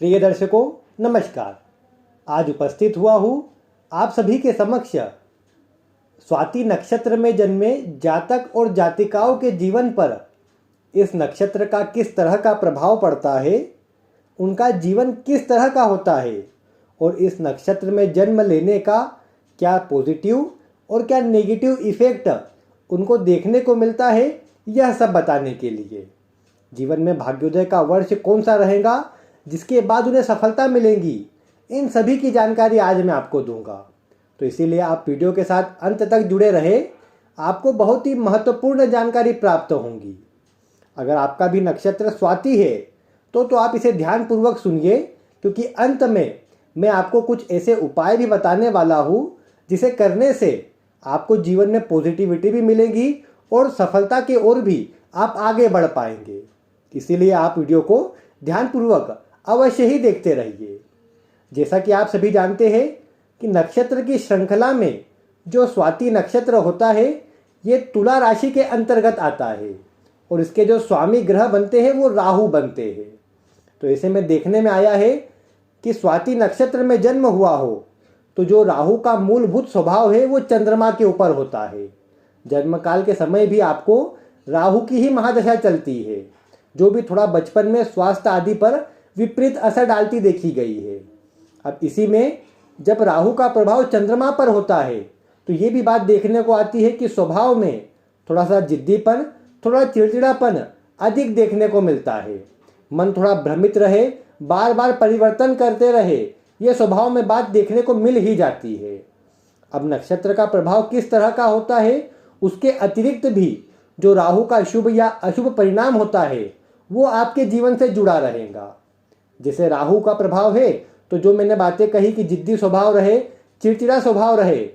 प्रिय दर्शकों, नमस्कार। आज उपस्थित हुआ हूँ आप सभी के समक्ष स्वाति नक्षत्र में जन्मे जातक और जातिकाओं के जीवन पर इस नक्षत्र का किस तरह का प्रभाव पड़ता है, उनका जीवन किस तरह का होता है और इस नक्षत्र में जन्म लेने का क्या पॉजिटिव और क्या नेगेटिव इफ़ेक्ट उनको देखने को मिलता है, यह सब बताने के लिए जीवन में भाग्योदय का वर्ष कौन सा रहेगा जिसके बाद उन्हें सफलता मिलेगी, इन सभी की जानकारी आज मैं आपको दूंगा। तो इसीलिए आप वीडियो के साथ अंत तक जुड़े रहे, आपको बहुत ही महत्वपूर्ण जानकारी प्राप्त होंगी। अगर आपका भी नक्षत्र स्वाति है तो आप इसे ध्यानपूर्वक सुनिए, क्योंकि अंत में मैं आपको कुछ ऐसे उपाय भी बताने वाला हूँ जिसे करने से आपको जीवन में पॉजिटिविटी भी मिलेगी और सफलता की ओर भी आप आगे बढ़ पाएंगे। इसीलिए आप वीडियो को ध्यानपूर्वक अवश्य ही देखते रहिए। जैसा कि आप सभी जानते हैं कि नक्षत्र की श्रृंखला में जो स्वाति नक्षत्र होता है ये तुला राशि के अंतर्गत आता है और इसके जो स्वामी ग्रह बनते हैं वो राहु बनते हैं। तो ऐसे में देखने में आया है कि स्वाति नक्षत्र में जन्म हुआ हो तो जो राहु का मूलभूत स्वभाव है वो चंद्रमा के ऊपर होता है। जन्म काल के समय भी आपको राहु की ही महादशा चलती है, जो भी थोड़ा बचपन में स्वास्थ्य आदि पर विपरीत असर डालती देखी गई है। अब इसी में जब राहु का प्रभाव चंद्रमा पर होता है तो ये भी बात देखने को आती है कि स्वभाव में थोड़ा सा जिद्दीपन, थोड़ा चिड़चिड़ापन अधिक देखने को मिलता है। मन थोड़ा भ्रमित रहे, बार बार परिवर्तन करते रहे, ये स्वभाव में बात देखने को मिल ही जाती है। अब नक्षत्र का प्रभाव किस तरह का होता है, उसके अतिरिक्त भी जो राहु का शुभ या अशुभ परिणाम होता है वो आपके जीवन से जुड़ा रहेगा। जैसे राहु का प्रभाव है तो जो मैंने बातें कही कि जिद्दी स्वभाव रहे, चिड़चिड़ा स्वभाव रहे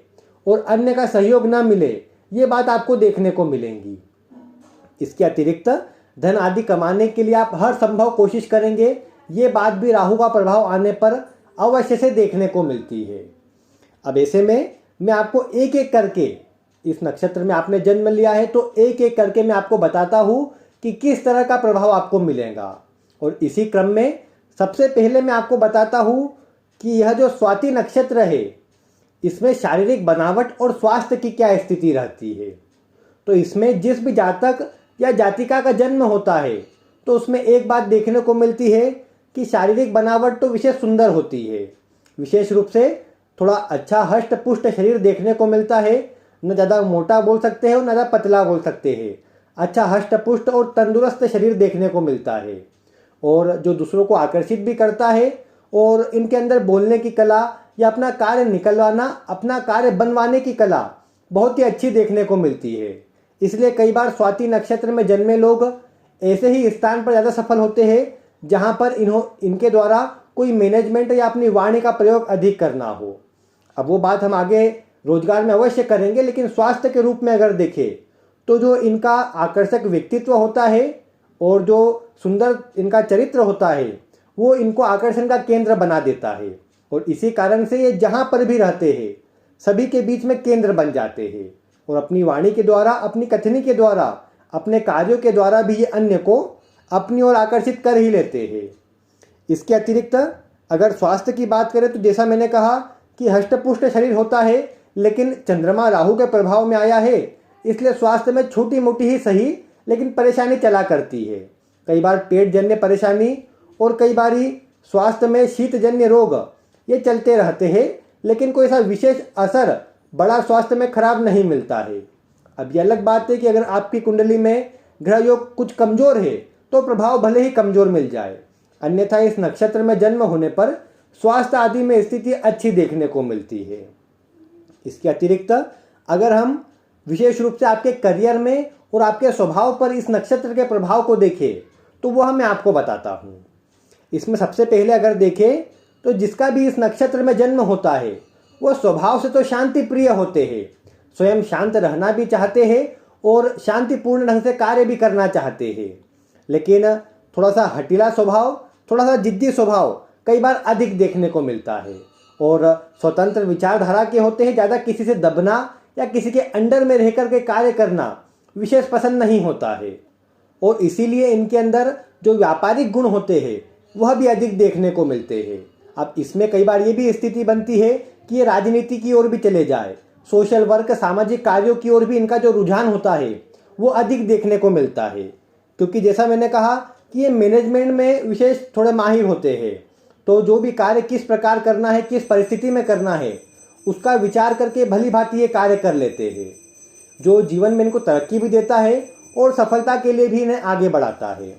और अन्य का सहयोग ना मिले, ये बात आपको देखने को मिलेंगी। इसके अतिरिक्त धन आदि कमाने के लिए आप हर संभव कोशिश करेंगे, ये बात भी राहु का प्रभाव आने पर अवश्य से देखने को मिलती है। अब ऐसे में मैं आपको एक एक करके, इस नक्षत्र में आपने जन्म लिया है तो एक एक करके मैं आपको बताता हूँ कि किस तरह का प्रभाव आपको मिलेगा। और इसी क्रम में सबसे पहले मैं आपको बताता हूँ कि यह जो स्वाति नक्षत्र है इसमें शारीरिक बनावट और स्वास्थ्य की क्या स्थिति रहती है। तो इसमें जिस भी जातक या जातिका का जन्म होता है तो उसमें एक बात देखने को मिलती है कि शारीरिक बनावट तो विशेष सुंदर होती है। विशेष रूप से थोड़ा अच्छा हष्ट पुष्ट शरीर देखने को मिलता है, न ज़्यादा मोटा बोल सकते हैं और न ज़्यादा पतला बोल सकते हैं। अच्छा हष्ट पुष्ट और तंदुरुस्त शरीर देखने को मिलता है और जो दूसरों को आकर्षित भी करता है। और इनके अंदर बोलने की कला या अपना कार्य निकलवाना, अपना कार्य बनवाने की कला बहुत ही अच्छी देखने को मिलती है। इसलिए कई बार स्वाति नक्षत्र में जन्मे लोग ऐसे ही स्थान पर ज़्यादा सफल होते हैं जहाँ पर इनके द्वारा कोई मैनेजमेंट या अपनी वाणी का प्रयोग अधिक करना हो। अब वो बात हम आगे रोजगार में अवश्य करेंगे, लेकिन स्वास्थ्य के रूप में अगर देखें तो जो इनका आकर्षक व्यक्तित्व होता है और जो सुंदर इनका चरित्र होता है वो इनको आकर्षण का केंद्र बना देता है और इसी कारण से ये जहाँ पर भी रहते हैं सभी के बीच में केंद्र बन जाते हैं और अपनी वाणी के द्वारा, अपनी कथनी के द्वारा, अपने कार्यों के द्वारा भी ये अन्य को अपनी ओर आकर्षित कर ही लेते हैं। इसके अतिरिक्त अगर स्वास्थ्य की बात करें तो जैसा मैंने कहा कि हष्टपुष्ट शरीर होता है, लेकिन चंद्रमा राहु के प्रभाव में आया है इसलिए स्वास्थ्य में छोटी मोटी ही सही लेकिन परेशानी चला करती है। कई बार पेट जन्य परेशानी और कई बार स्वास्थ्य में शीतजन्य रोग ये चलते रहते हैं, लेकिन कोई ऐसा विशेष असर बड़ा स्वास्थ्य में खराब नहीं मिलता है। अब ये अलग बात है कि अगर आपकी कुंडली में ग्रह योग कुछ कमजोर है तो प्रभाव भले ही कमजोर मिल जाए, अन्यथा इस नक्षत्र में जन्म होने पर स्वास्थ्य आदि में स्थिति अच्छी देखने को मिलती है। इसके अतिरिक्त अगर हम विशेष रूप से आपके करियर में और आपके स्वभाव पर इस नक्षत्र के प्रभाव को देखें तो वह मैं आपको बताता हूँ। इसमें सबसे पहले अगर देखें तो जिसका भी इस नक्षत्र में जन्म होता है वो स्वभाव से तो शांति प्रिय होते हैं, स्वयं शांत रहना भी चाहते हैं और शांतिपूर्ण ढंग से कार्य भी करना चाहते हैं, लेकिन थोड़ा सा हठीला स्वभाव, थोड़ा सा जिद्दी स्वभाव कई बार अधिक देखने को मिलता है और स्वतंत्र विचारधारा के होते हैं। ज़्यादा किसी से दबना या किसी के अंडर में रहकर के कार्य करना विशेष पसंद नहीं होता है और इसीलिए इनके अंदर जो व्यापारिक गुण होते हैं वह भी अधिक देखने को मिलते हैं। अब इसमें कई बार ये भी स्थिति बनती है कि ये राजनीति की ओर भी चले जाए, सोशल वर्क, सामाजिक कार्यों की ओर भी इनका जो रुझान होता है वो अधिक देखने को मिलता है। क्योंकि जैसा मैंने कहा कि ये मैनेजमेंट में विशेष थोड़े माहिर होते हैं, तो जो भी कार्य किस प्रकार करना है, किस परिस्थिति में करना है, उसका विचार करके भली भांति ये कार्य कर लेते हैं, जो जीवन में इनको तरक्की भी देता है और सफलता के लिए भी इन्हें आगे बढ़ाता है।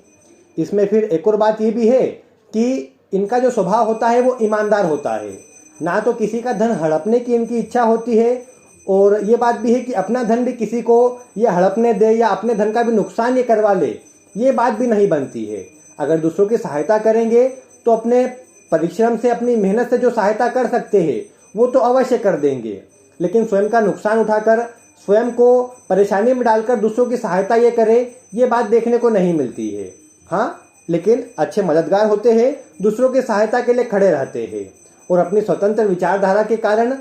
इसमें फिर एक और बात ये भी है कि इनका जो स्वभाव होता है वो ईमानदार होता है, ना तो किसी का धन हड़पने की इनकी इच्छा होती है, और ये बात भी है कि अपना धन भी किसी को ये हड़पने दे या अपने धन का भी नुकसान ये करवा ले, ये बात भी नहीं बनती है। अगर दूसरों की सहायता करेंगे तो अपने परिश्रम से, अपनी मेहनत से जो सहायता कर सकते हैं वो तो अवश्य कर देंगे, लेकिन स्वयं का नुकसान उठाकर, स्वयं को परेशानी में डालकर दूसरों की सहायता ये करे, ये बात देखने को नहीं मिलती है। हाँ, लेकिन अच्छे मददगार होते हैं, दूसरों की सहायता के लिए खड़े रहते हैं और अपनी स्वतंत्र विचारधारा के कारण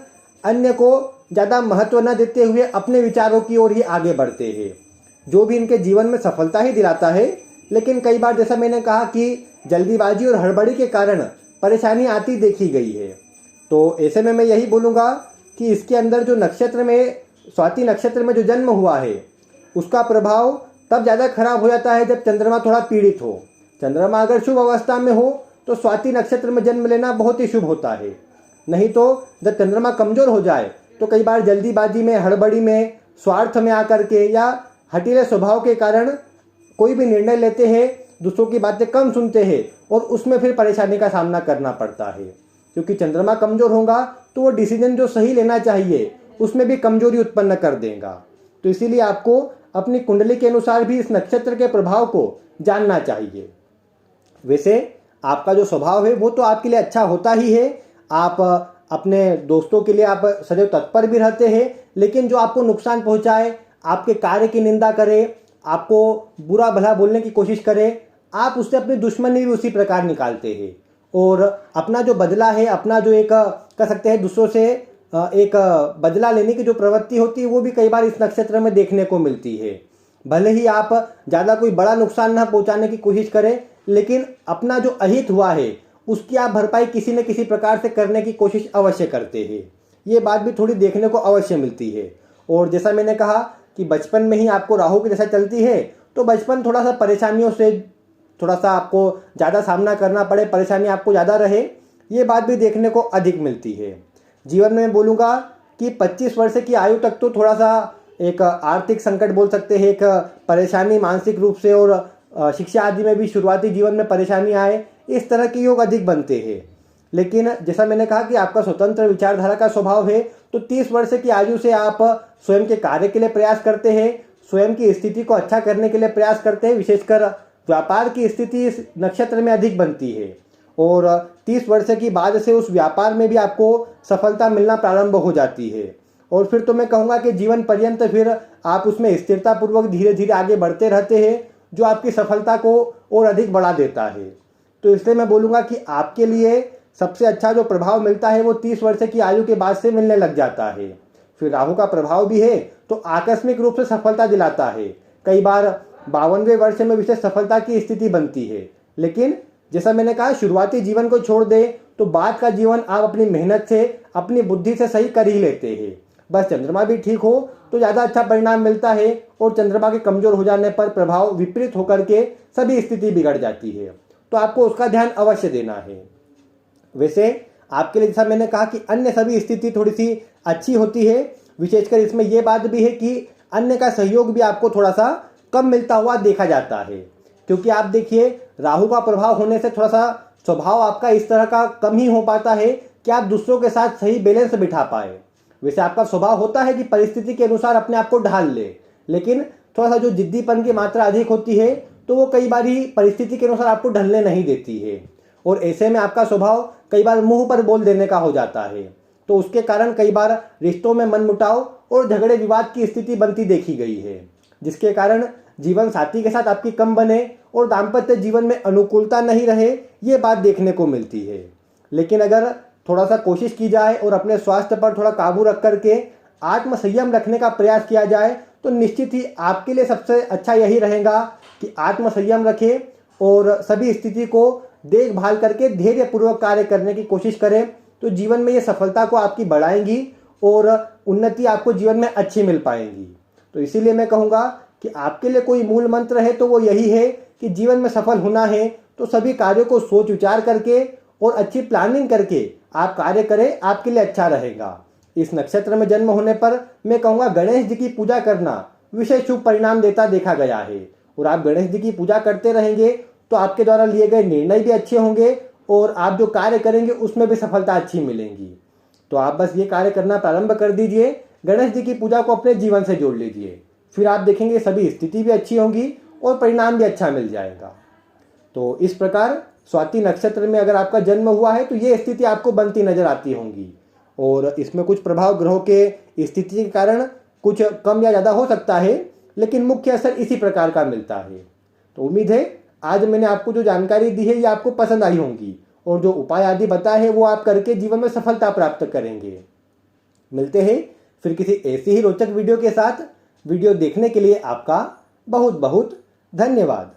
अन्य को ज़्यादा महत्व न देते हुए अपने विचारों की ओर ही आगे बढ़ते हैं, जो भी इनके जीवन में सफलता ही दिलाता है। लेकिन कई बार जैसा मैंने कहा कि जल्दीबाजी और हड़बड़ी के कारण परेशानी आती देखी गई है। तो ऐसे में मैं यही बोलूँगा कि इसके अंदर जो नक्षत्र में, स्वाति नक्षत्र में जो जन्म हुआ है, उसका प्रभाव तब ज़्यादा खराब हो जाता है जब चंद्रमा थोड़ा पीड़ित हो। चंद्रमा अगर शुभ अवस्था में हो तो स्वाति नक्षत्र में जन्म लेना बहुत ही शुभ होता है। नहीं तो जब चंद्रमा कमज़ोर हो जाए तो कई बार जल्दीबाजी में, हड़बड़ी में, स्वार्थ में आकर के या हठीले स्वभाव के कारण कोई भी निर्णय लेते हैं, दूसरों की बातें कम सुनते हैं और उसमें फिर परेशानी का सामना करना पड़ता है। क्योंकि चंद्रमा कमज़ोर होगा तो वो डिसीजन जो सही लेना चाहिए उसमें भी कमजोरी उत्पन्न कर देगा। तो इसीलिए आपको अपनी कुंडली के अनुसार भी इस नक्षत्र के प्रभाव को जानना चाहिए। वैसे आपका जो स्वभाव है वो तो आपके लिए अच्छा होता ही है, आप अपने दोस्तों के लिए आप सदैव तत्पर भी रहते हैं, लेकिन जो आपको नुकसान पहुंचाए, आपके कार्य की निंदा करे, आपको बुरा भला बोलने की कोशिश करे, आप उससे अपनी दुश्मनी भी उसी प्रकार निकालते हैं। और अपना जो बदला है, अपना जो एक कह सकते हैं दूसरों से एक बदला लेने की जो प्रवृत्ति होती है वो भी कई बार इस नक्षत्र में देखने को मिलती है। भले ही आप ज़्यादा कोई बड़ा नुकसान न पहुंचाने की कोशिश करें, लेकिन अपना जो अहित हुआ है उसकी आप भरपाई किसी न किसी प्रकार से करने की कोशिश अवश्य करते हैं। ये बात भी थोड़ी देखने को अवश्य मिलती है। और जैसा मैंने कहा कि बचपन में ही आपको राहु की दशा चलती है, तो बचपन थोड़ा सा परेशानियों से थोड़ा सा आपको ज़्यादा सामना करना पड़े, परेशानी आपको ज़्यादा रहे, ये बात भी देखने को अधिक मिलती है। जीवन में बोलूँगा कि 25 वर्ष की आयु तक तो थोड़ा सा एक आर्थिक संकट बोल सकते हैं, एक परेशानी मानसिक रूप से और शिक्षा आदि में भी शुरुआती जीवन में परेशानी आए, इस तरह के योग अधिक बनते हैं। लेकिन जैसा मैंने कहा कि आपका स्वतंत्र विचारधारा का स्वभाव है, तो 30 वर्ष की आयु से आप स्वयं के कार्य के लिए प्रयास करते हैं, स्वयं की स्थिति को अच्छा करने के लिए प्रयास करते हैं। विशेषकर व्यापार की स्थिति इस नक्षत्र में अधिक बनती है और 30 वर्ष की बाद से उस व्यापार में भी आपको सफलता मिलना प्रारंभ हो जाती है। और फिर तो मैं कहूँगा कि जीवन पर्यंत फिर आप उसमें स्थिरता पूर्वक धीरे धीरे आगे बढ़ते रहते हैं, जो आपकी सफलता को और अधिक बढ़ा देता है। तो इसलिए मैं बोलूँगा कि आपके लिए सबसे अच्छा जो प्रभाव मिलता है वो 30 वर्ष की आयु के बाद से मिलने लग जाता है। फिर राहु का प्रभाव भी है तो आकस्मिक रूप से सफलता दिलाता है। कई बार 52वें वर्ष में विशेष सफलता की स्थिति बनती है, लेकिन जैसा मैंने कहा शुरुआती जीवन को छोड़ दे तो बाद का जीवन आप अपनी मेहनत से, अपनी बुद्धि से सही कर ही लेते हैं। बस चंद्रमा भी ठीक हो तो ज़्यादा अच्छा परिणाम मिलता है, और चंद्रमा के कमज़ोर हो जाने पर प्रभाव विपरीत होकर के सभी स्थिति बिगड़ जाती है, तो आपको उसका ध्यान अवश्य देना है। वैसे आपके लिए जैसा मैंने कहा कि अन्य सभी स्थिति थोड़ी सी अच्छी होती है। विशेषकर इसमें यह बात भी है कि अन्य का सहयोग भी आपको थोड़ा सा कम मिलता हुआ देखा जाता है, क्योंकि आप देखिए राहु का प्रभाव होने से थोड़ा सा स्वभाव आपका इस तरह का कम ही हो पाता है कि आप दूसरों के साथ सही बैलेंस बिठा पाए। वैसे आपका स्वभाव होता है कि परिस्थिति के अनुसार अपने आप को ढाल ले, लेकिन थोड़ा सा जो जिद्दीपन की मात्रा अधिक होती है तो वो कई बार ही परिस्थिति के अनुसार आपको ढलने नहीं देती है, और ऐसे में आपका स्वभाव कई बार मुंह पर बोल देने का हो जाता है। तो उसके कारण कई बार रिश्तों में मनमुटाव और झगड़े विवाद की स्थिति बनती देखी गई है, जिसके कारण जीवन साथी के साथ आपकी कम बने और दाम्पत्य जीवन में अनुकूलता नहीं रहे, ये बात देखने को मिलती है। लेकिन अगर थोड़ा सा कोशिश की जाए और अपने स्वास्थ्य पर थोड़ा काबू रख करके आत्म संयम रखने का प्रयास किया जाए तो निश्चित ही आपके लिए सबसे अच्छा यही रहेगा कि आत्म संयम रखें और सभी स्थिति को देखभाल करके धैर्यपूर्वक कार्य करने की कोशिश करें तो जीवन में ये सफलता को आपकी बढ़ाएंगी और उन्नति आपको जीवन में अच्छी मिल पाएंगी। तो इसीलिए मैं कहूँगा कि आपके लिए कोई मूल मंत्र है तो वो यही है कि जीवन में सफल होना है तो सभी कार्यों को सोच विचार करके और अच्छी प्लानिंग करके आप कार्य करें, आपके लिए अच्छा रहेगा। इस नक्षत्र में जन्म होने पर मैं कहूँगा गणेश जी की पूजा करना विशेष शुभ परिणाम देता देखा गया है। और आप गणेश जी की पूजा करते रहेंगे तो आपके द्वारा लिए गए निर्णय भी अच्छे होंगे और आप जो कार्य करेंगे उसमें भी सफलता अच्छी मिलेंगी। तो आप बस ये कार्य करना प्रारंभ कर दीजिए, गणेश जी की पूजा को अपने जीवन से जोड़ लीजिए, फिर आप देखेंगे सभी स्थिति भी अच्छी होंगी और परिणाम भी अच्छा मिल जाएगा। तो इस प्रकार स्वाति नक्षत्र में अगर आपका जन्म हुआ है तो ये स्थिति आपको बनती नजर आती होंगी और इसमें कुछ प्रभाव ग्रहों के स्थिति के कारण कुछ कम या ज़्यादा हो सकता है, लेकिन मुख्य असर इसी प्रकार का मिलता है। तो उम्मीद है आज मैंने आपको जो जानकारी दी है ये आपको पसंद आई होंगी और जो उपाय आदि बताए हैं वो आप करके जीवन में सफलता प्राप्त करेंगे। मिलते हैं फिर किसी ऐसी ही रोचक वीडियो के साथ। वीडियो देखने के लिए आपका बहुत बहुत धन्यवाद।